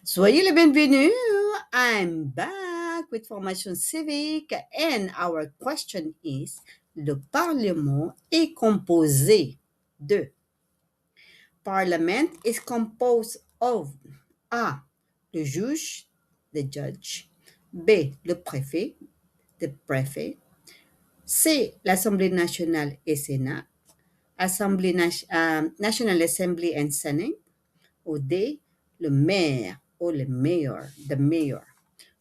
Soyez les bienvenus. I'm back with Formation Civique and our question is le Parlement est composé de Parliament is composed of A. Le juge, the judge. B. Le préfet, the prefect. C. L'Assemblée nationale et Sénat. National Assembly and Senate. Ou D. Le maire or le mayor, the mayor.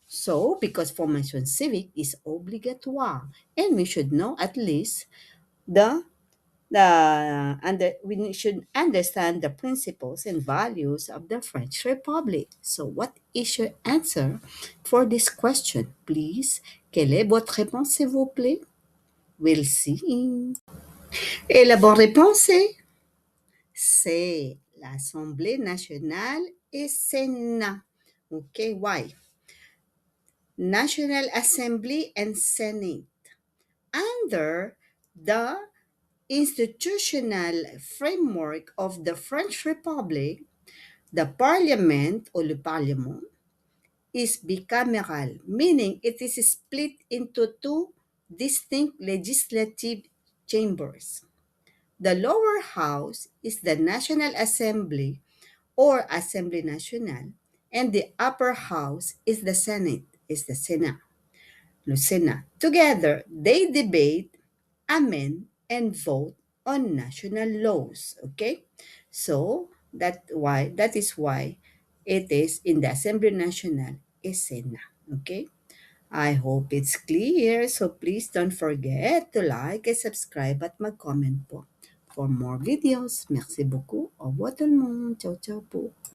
So, because formation civic is obligatoire, and we should know at least we should understand the principles and values of the French Republic. So, what is your answer for this question, please? Quelle est votre réponse, s'il vous plaît? We'll see. Et la bonne réponse est c'est l'Assemblée nationale et Sénat. Okay, why? National Assembly and Senate. Under the institutional framework of the French Republic, the Parliament or le Parlement is bicameral, meaning it is split into two distinct legislative chambers. The lower house is the National Assembly or Assemblée Nationale, and the upper house is the Senate, is the Sénat. Le Sénat. Together, they debate, amend, and vote on national laws. Okay? So that is why it is in the Assemblée Nationale et Sénat. Okay? I hope it's clear. So please don't forget to like and subscribe at mag-comment po for more videos. Merci beaucoup. Au revoir tout le monde. Ciao, ciao po.